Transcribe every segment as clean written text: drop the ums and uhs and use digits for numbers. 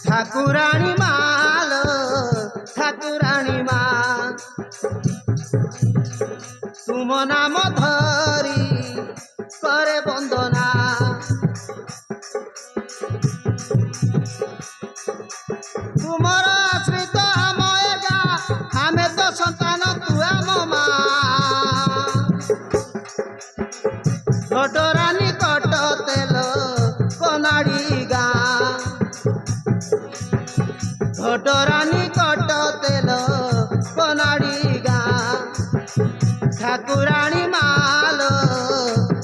ठाकुराणी माल ठाकुराणी मा तुम नाम धरी करे बंदना तुमर आश्रित आम एगा आमे तो संतान तू आम मा घटरानी कट तेल कनाड़ी गाँ घटरानी कट तेल कनाड़ी गाँ ठाकुराणी माल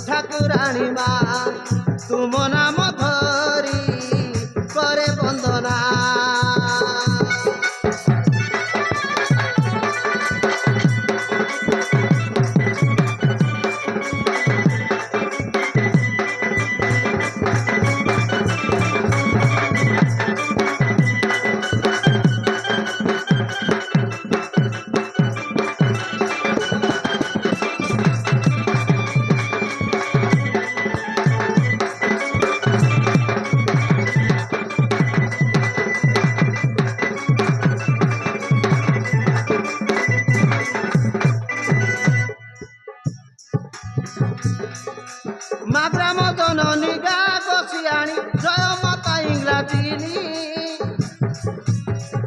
ठाकुराणी मा तुम नाम धरी करे बंदना ग्राम जननी गा बसियाणी जय माता इंग्राजी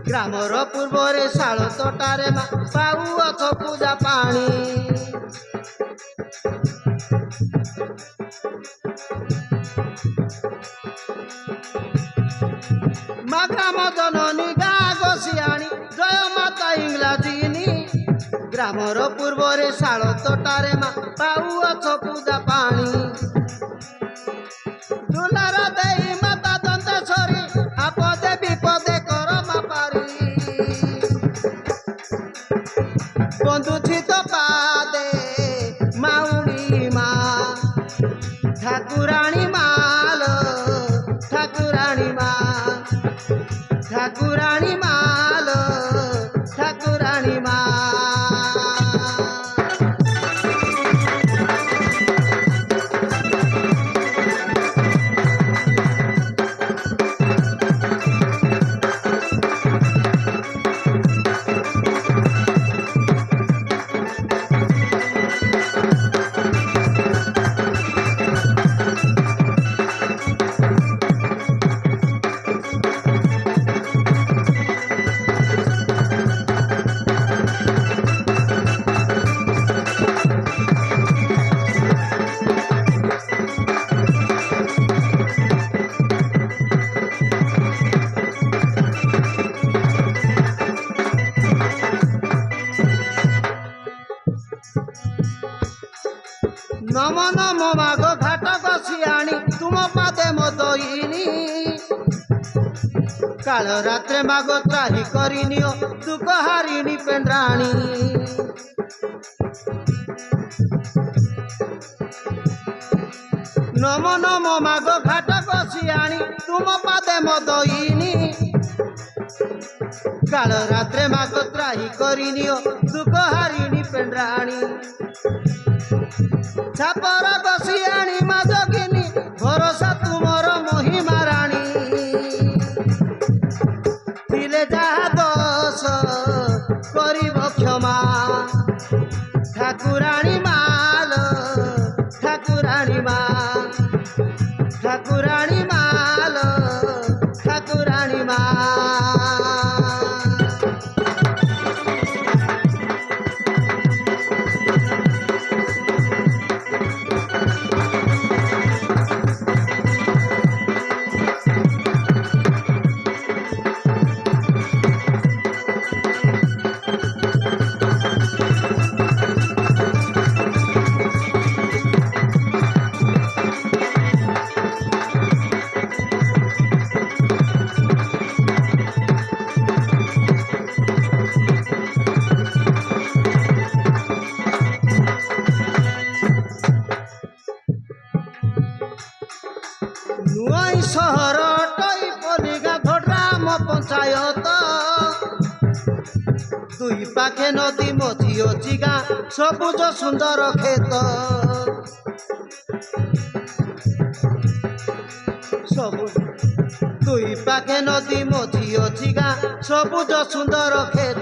ग्रामर पूर्वरे शाल तोटारे पाऊअथ पूजा पानी ग्राम जननी गा बसियाणी जय माता इंग्राजी ग्रामर पूर्वरे शाल तोटारे पाऊअथ पूजा पानी दुलार देई माता दंतेश्वरी आपदे विपदे कर मापारी बंधु छित पादे माउड़ी मा ठाकुराणी माल ठाकुराणी मा ठाकुराणी माल ठाकुराणी मा नम नम माघ घाट बसियाणी तुम पादे मदयिनी काल रात्रे माघ त्राही करिनियो दुख हारिणी पेंड्राणी नम नम माघ घाट बसियाणी तुम पादे मदयिनी काल रात्रे माघ त्राही करिनियो दुख हारिणी पेंड्राणी छापर बसियाणी मा जोगिनी भरोसा तुमर महिमा राणी दिले जहा दोष करिब क्षमा ठाकुराणी माल ठाकुराणी मा ठाकुराणी माल ठाकुराणी मा नुआई सहर टई पलिगा घोड्राम पंचायत दुई पाखे नदी मझी अच्छी गाँ सबुज सुंदर खेत ସବୁ ଦୁଇ ପାଖେ ନଦୀ ମଝି ଅଛି ଗାଁ ସବୁଜ ସୁନ୍ଦର କ୍ଷେତ